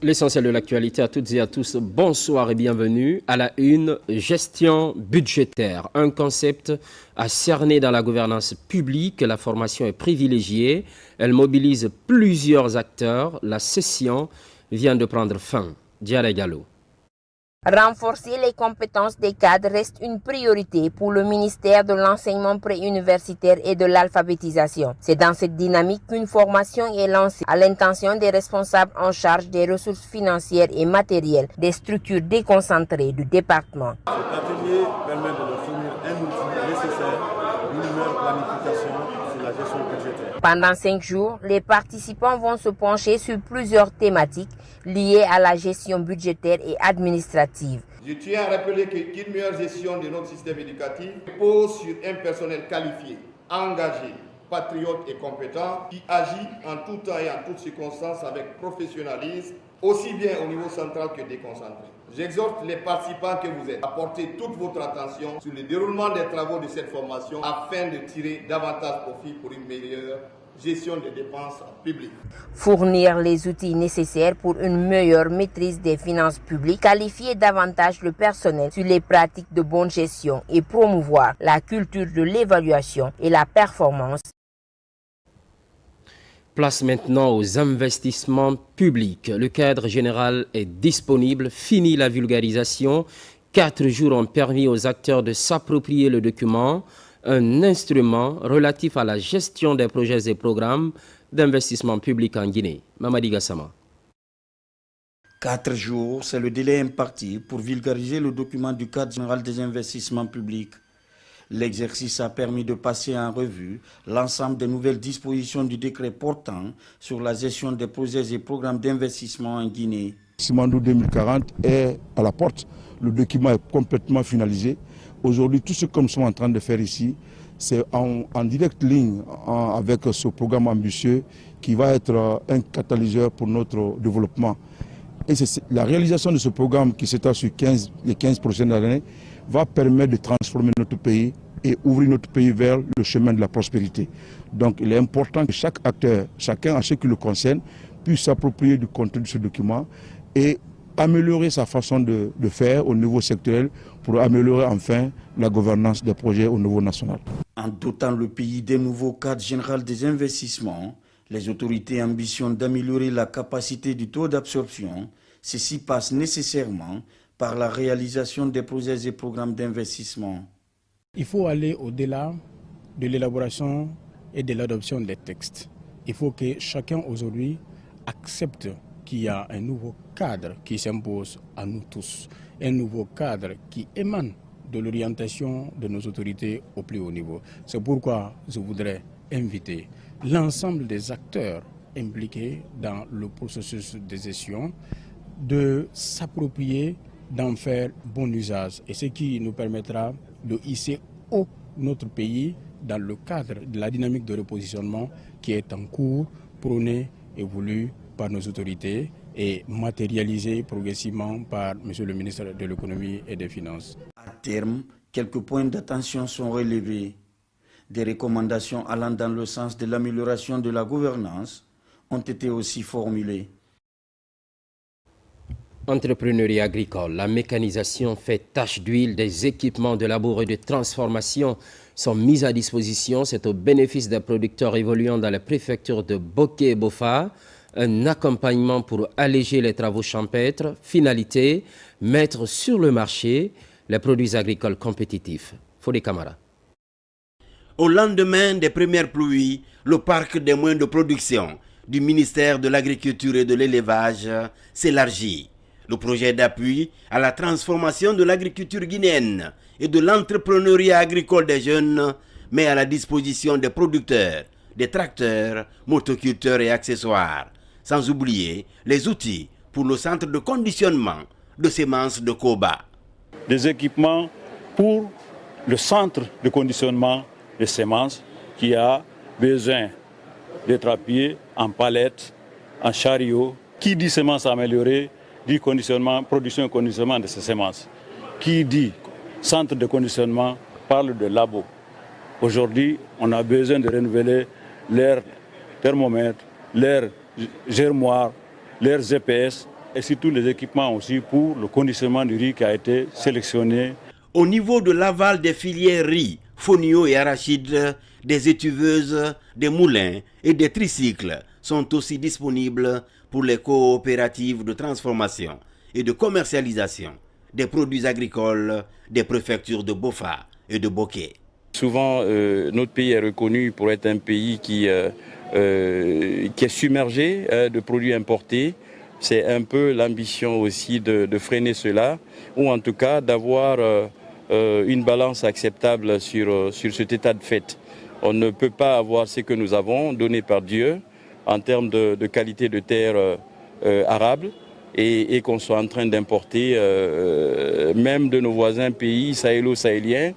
L'essentiel de l'actualité à toutes et à tous, bonsoir et bienvenue à la une, gestion budgétaire. Un concept à cerner dans la gouvernance publique, la formation est privilégiée, elle mobilise plusieurs acteurs, la session vient de prendre fin. Diarra Gallo. Renforcer les compétences des cadres reste une priorité pour le ministère de l'enseignement préuniversitaire et de l'alphabétisation. C'est dans cette dynamique qu'une formation est lancée à l'intention des responsables en charge des ressources financières et matérielles des structures déconcentrées du département. Cet atelier permet de leur fournir un outil nécessaire, une meilleure planification sur la gestion budgétaire. Pendant 5 jours, les participants vont se pencher sur plusieurs thématiques liées à la gestion budgétaire et administrative. Je tiens à rappeler qu'une meilleure gestion de notre système éducatif repose sur un personnel qualifié, engagé, patriote et compétent qui agit en tout temps et en toutes circonstances avec professionnalisme, aussi bien au niveau central que déconcentré. J'exhorte les participants que vous êtes à porter toute votre attention sur le déroulement des travaux de cette formation afin de tirer davantage profit pour une meilleure gestion des dépenses publiques. Fournir les outils nécessaires pour une meilleure maîtrise des finances publiques, qualifier davantage le personnel sur les pratiques de bonne gestion et promouvoir la culture de l'évaluation et la performance. Place maintenant aux investissements publics. Le cadre général est disponible, fini la vulgarisation. 4 jours ont permis aux acteurs de s'approprier le document, un instrument relatif à la gestion des projets et programmes d'investissement public en Guinée. Mamadi Gassama. 4 jours, c'est le délai imparti pour vulgariser le document du cadre général des investissements publics. L'exercice a permis de passer en revue l'ensemble des nouvelles dispositions du décret portant sur la gestion des projets et programmes d'investissement en Guinée. Simandou 2040 est à la porte. Le document est complètement finalisé. Aujourd'hui, tout ce que nous sommes en train de faire ici, c'est en directe ligne avec ce programme ambitieux qui va être un catalyseur pour notre développement. Et la réalisation de ce programme qui s'étend sur les 15 prochaines années va permettre de transformer notre pays et ouvrir notre pays vers le chemin de la prospérité. Donc il est important que chaque acteur, chacun à ce qui le concerne, puisse s'approprier du contenu de ce document et améliorer sa façon de faire au niveau sectoriel pour améliorer enfin la gouvernance des projets au niveau national. En dotant le pays d'un nouveau cadre général des investissements, les autorités ambitionnent d'améliorer la capacité du taux d'absorption. Ceci passe nécessairement par la réalisation des projets et programmes d'investissement. Il faut aller au-delà de l'élaboration et de l'adoption des textes. Il faut que chacun aujourd'hui accepte qu'il y a un nouveau cadre qui s'impose à nous tous, un nouveau cadre qui émane de l'orientation de nos autorités au plus haut niveau. C'est pourquoi je voudrais inviter l'ensemble des acteurs impliqués dans le processus de gestion de s'approprier, d'en faire bon usage, et ce qui nous permettra de hisser haut notre pays dans le cadre de la dynamique de repositionnement qui est en cours, prônée et voulue par nos autorités et matérialisée progressivement par M. le ministre de l'Économie et des Finances. À terme, quelques points d'attention sont relevés. Des recommandations allant dans le sens de l'amélioration de la gouvernance ont été aussi formulées. Entrepreneuriat agricole, la mécanisation fait tache d'huile, des équipements de labour et de transformation sont mis à disposition. C'est au bénéfice des producteurs évoluant dans la préfecture de Boké et Bofa. Un accompagnement pour alléger les travaux champêtres. Finalité, mettre sur le marché les produits agricoles compétitifs. Fodé Camara. Au lendemain des premières pluies, le parc des moyens de production du ministère de l'Agriculture et de l'Élevage s'élargit. Le projet d'appui à la transformation de l'agriculture guinéenne et de l'entrepreneuriat agricole des jeunes met à la disposition des producteurs, des tracteurs, motoculteurs et accessoires, sans oublier les outils pour le centre de conditionnement de semences de Koba. Des équipements pour le centre de conditionnement de semences qui a besoin d'être appuyé en palette, en chariot. Qui dit semences améliorées dit conditionnement, production et conditionnement de ces semences. Qui dit centre de conditionnement parle de labo. Aujourd'hui, on a besoin de renouveler leurs thermomètres, leurs germoirs, leurs GPS et surtout les équipements aussi pour le conditionnement du riz qui a été sélectionné. Au niveau de l'aval des filières riz, fonio et arachides, des étuveuses, des moulins et des tricycles sont aussi disponibles pour les coopératives de transformation et de commercialisation des produits agricoles des préfectures de Bofa et de Boké. Souvent, notre pays est reconnu pour être un pays qui est submergé de produits importés. C'est un peu l'ambition aussi de freiner cela, ou en tout cas d'avoir une balance acceptable sur cet état de fait. On ne peut pas avoir ce que nous avons donné par Dieu en termes de qualité de terre arable et qu'on soit en train d'importer même de nos voisins pays sahélo-sahéliens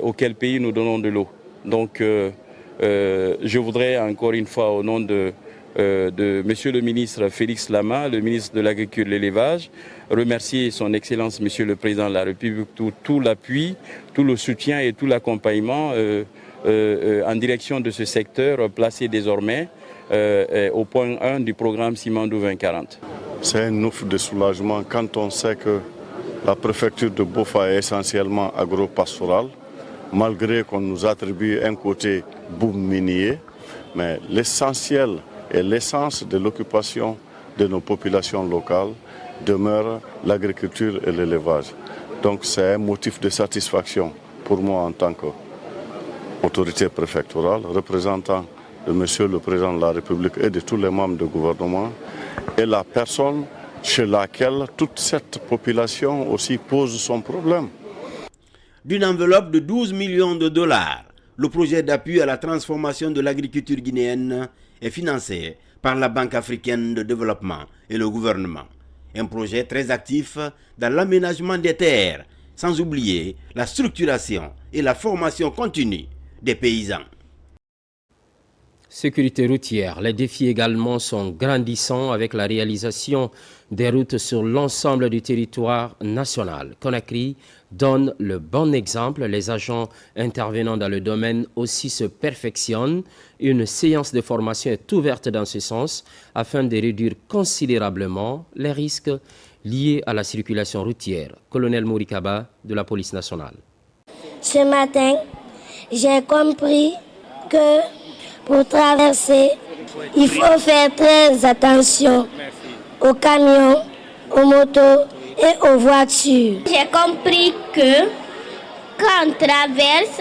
auxquels pays nous donnons de l'eau. Donc je voudrais encore une fois au nom de Monsieur le ministre Félix Lama, le ministre de l'Agriculture et de l'Élevage, remercier son Excellence Monsieur le Président de la République tout l'appui, tout le soutien et tout l'accompagnement en direction de ce secteur placé désormais au point 1 du programme Simandou 2040. C'est un ouf de soulagement quand on sait que la préfecture de Bofa est essentiellement agro-pastorale, malgré qu'on nous attribue un côté boom minier, mais l'essentiel et l'essence de l'occupation de nos populations locales demeure l'agriculture et l'élevage. Donc c'est un motif de satisfaction pour moi en tant qu'autorité préfectorale, représentant de Monsieur le Président de la République et de tous les membres du gouvernement, et la personne chez laquelle toute cette population aussi pose son problème. D'une enveloppe de 12 millions de dollars, le projet d'appui à la transformation de l'agriculture guinéenne est financé par la Banque africaine de développement et le gouvernement. Un projet très actif dans l'aménagement des terres, sans oublier la structuration et la formation continue des paysans. Sécurité routière. Les défis également sont grandissants avec la réalisation des routes sur l'ensemble du territoire national. Conakry donne le bon exemple. Les agents intervenant dans le domaine aussi se perfectionnent. Une séance de formation est ouverte dans ce sens afin de réduire considérablement les risques liés à la circulation routière. Colonel Mourikaba de la police nationale. Ce matin, j'ai compris que pour traverser, il faut faire très attention aux camions, aux motos et aux voitures. J'ai compris que quand on traverse,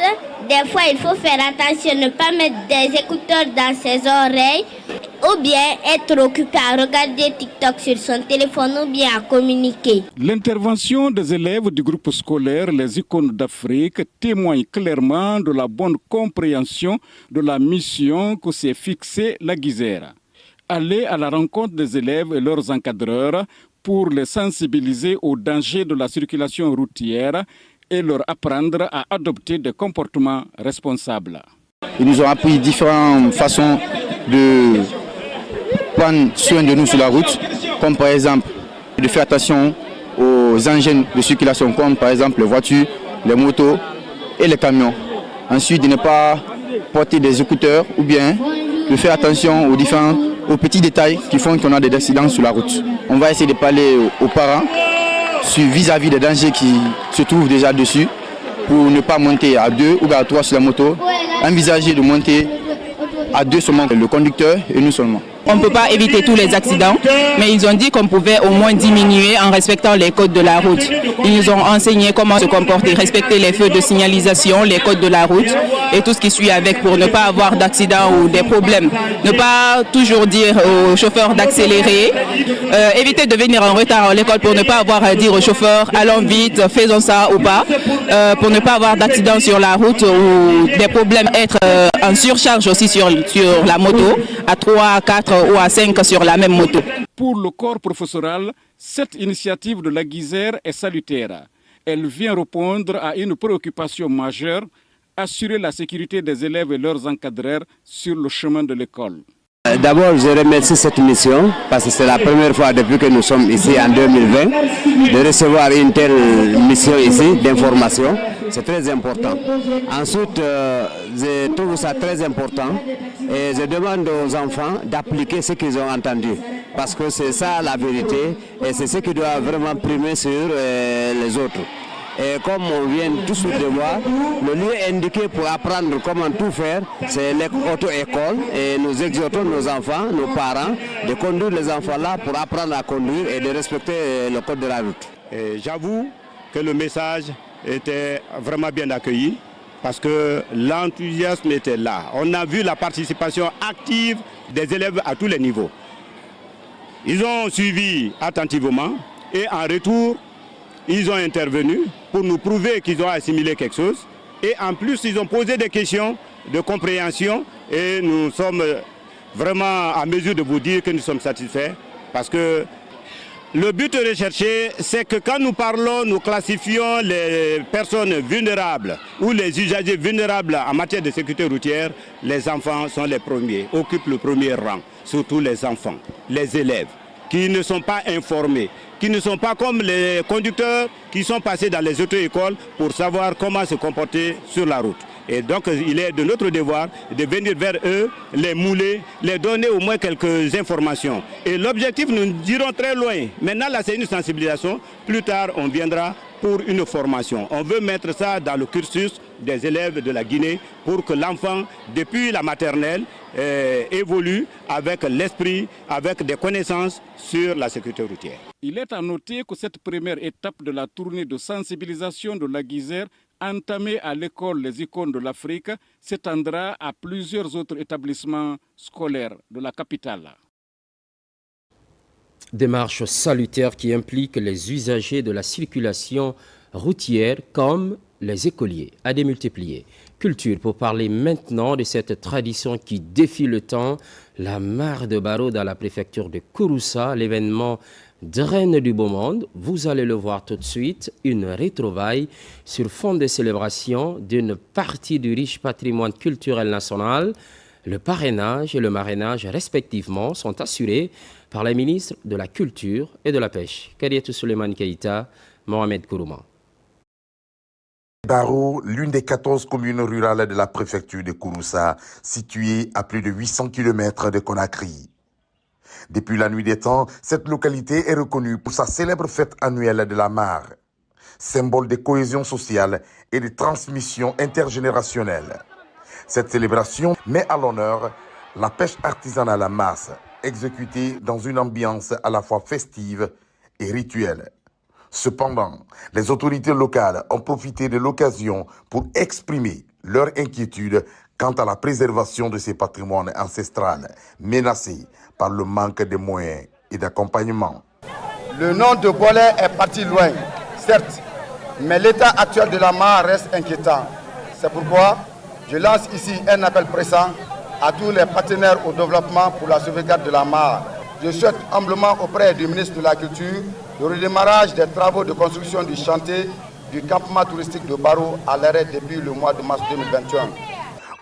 des fois il faut faire attention, ne pas mettre des écouteurs dans ses oreilles ou bien être occupé à regarder TikTok sur son téléphone ou bien à communiquer. L'intervention des élèves du groupe scolaire Les Icônes d'Afrique témoigne clairement de la bonne compréhension de la mission que s'est fixée la Guisère. Aller à la rencontre des élèves et leurs encadreurs pour les sensibiliser aux dangers de la circulation routière et leur apprendre à adopter des comportements responsables. Ils nous ont appris différentes façons de prendre soin de nous sur la route, comme par exemple de faire attention aux engins de circulation, comme par exemple les voitures, les motos et les camions. Ensuite, de ne pas porter des écouteurs ou bien de faire attention aux petits détails qui font qu'on a des accidents sur la route. On va essayer de parler aux parents vis-à-vis des dangers qui se trouvent déjà dessus pour ne pas monter à 2 ou à 3 sur la moto. Envisager de monter à 2 seulement, le conducteur et nous seulement. On ne peut pas éviter tous les accidents, mais ils ont dit qu'on pouvait au moins diminuer en respectant les codes de la route. Ils nous ont enseigné comment se comporter, respecter les feux de signalisation, les codes de la route et tout ce qui suit avec pour ne pas avoir d'accidents ou des problèmes. Ne pas toujours dire aux chauffeurs d'accélérer, éviter de venir en retard à l'école pour ne pas avoir à dire aux chauffeurs allons vite, faisons ça ou pas, pour ne pas avoir d'accidents sur la route ou des problèmes, être en surcharge aussi sur la moto, à 3, 4 ou à 5 sur la même moto. Pour le corps professoral, cette initiative de la Guisère est salutaire. Elle vient répondre à une préoccupation majeure, assurer la sécurité des élèves et leurs encadreurs sur le chemin de l'école. D'abord, je remercie cette mission parce que c'est la première fois depuis que nous sommes ici en 2020 de recevoir une telle mission ici d'information. C'est très important. Ensuite, je trouve ça très important et je demande aux enfants d'appliquer ce qu'ils ont entendu. parce que c'est ça la vérité et c'est ce qui doit vraiment primer sur les autres. Et comme on vient tous de voir, le lieu indiqué pour apprendre comment tout faire, c'est l'auto-école. Et nous exhortons nos enfants, nos parents, de conduire les enfants là pour apprendre à conduire et de respecter le code de la route. J'avoue que le message était vraiment bien accueilli parce que l'enthousiasme était là. On a vu la participation active des élèves à tous les niveaux. Ils ont suivi attentivement et en retour, ils ont intervenu pour nous prouver qu'ils ont assimilé quelque chose. Et en plus, ils ont posé des questions de compréhension et nous sommes vraiment à mesure de vous dire que nous sommes satisfaits parce que le but recherché, c'est que quand nous parlons, nous classifions les personnes vulnérables ou les usagers vulnérables en matière de sécurité routière, les enfants sont les premiers, occupent le premier rang, surtout les enfants, les élèves qui ne sont pas informés, qui ne sont pas comme les conducteurs qui sont passés dans les auto-écoles pour savoir comment se comporter sur la route. Et donc il est de notre devoir de venir vers eux, les mouler, les donner au moins quelques informations. Et l'objectif, nous dirons très loin. Maintenant là c'est une sensibilisation, plus tard on viendra pour une formation. On veut mettre ça dans le cursus des élèves de la Guinée pour que l'enfant, depuis la maternelle, évolue avec l'esprit, avec des connaissances sur la sécurité routière. Il est à noter que cette première étape de la tournée de sensibilisation de la Guisère, entamée à l'école Les Icônes de l'Afrique, s'étendra à plusieurs autres établissements scolaires de la capitale. Démarche salutaire qui implique les usagers de la circulation routière comme les écoliers à démultiplier. Culture pour parler maintenant de cette tradition qui défie le temps, la mare de Baro dans la préfecture de Kouroussa, l'événement draine du beau monde. Vous allez le voir tout de suite, une retrouvaille sur fond de célébration d'une partie du riche patrimoine culturel national. Le parrainage et le marrainage respectivement sont assurés par les ministres de la Culture et de la Pêche. Kadiatou Souleymane Keïta, Mohamed Kourouma. Baro, l'une des 14 communes rurales de la préfecture de Kouroussa, située à plus de 800 km de Conakry. Depuis la nuit des temps, cette localité est reconnue pour sa célèbre fête annuelle de la mare, symbole de cohésion sociale et de transmission intergénérationnelle. Cette célébration met à l'honneur la pêche artisanale à masse, exécutée dans une ambiance à la fois festive et rituelle. Cependant, les autorités locales ont profité de l'occasion pour exprimer leur inquiétude quant à la préservation de ces patrimoines ancestrales menacés par le manque de moyens et d'accompagnement. Le nom de Bolé est parti loin, certes, mais l'état actuel de la mare reste inquiétant. C'est pourquoi je lance ici un appel pressant à tous les partenaires au développement pour la sauvegarde de la mare. Je souhaite humblement auprès du ministre de la Culture le redémarrage des travaux de construction du chantier du campement touristique de Baro à l'arrêt depuis le mois de mars 2021.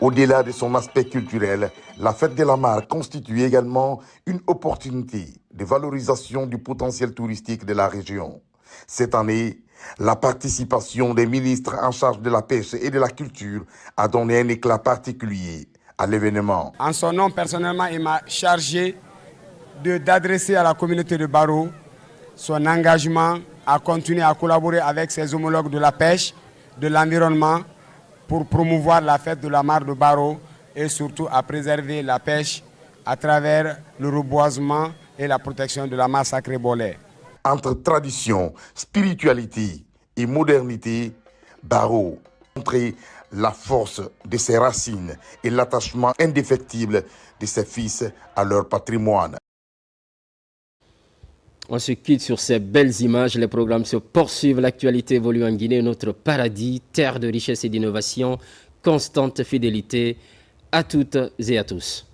Au-delà de son aspect culturel, la fête de la mare constitue également une opportunité de valorisation du potentiel touristique de la région. Cette année, la participation des ministres en charge de la pêche et de la culture a donné un éclat particulier à l'événement. En son nom, personnellement, il m'a chargé d'adresser à la communauté de Baro son engagement à continuer à collaborer avec ses homologues de la pêche, de l'environnement, pour promouvoir la fête de la mare de Baro et surtout à préserver la pêche à travers le reboisement et la protection de la mare sacrée Bolé. Entre tradition, spiritualité et modernité, Baro montrait la force de ses racines et l'attachement indéfectible de ses fils à leur patrimoine. On se quitte sur ces belles images. Les programmes se poursuivent. L'actualité évolue en Guinée, notre paradis, terre de richesse et d'innovation, constante fidélité à toutes et à tous.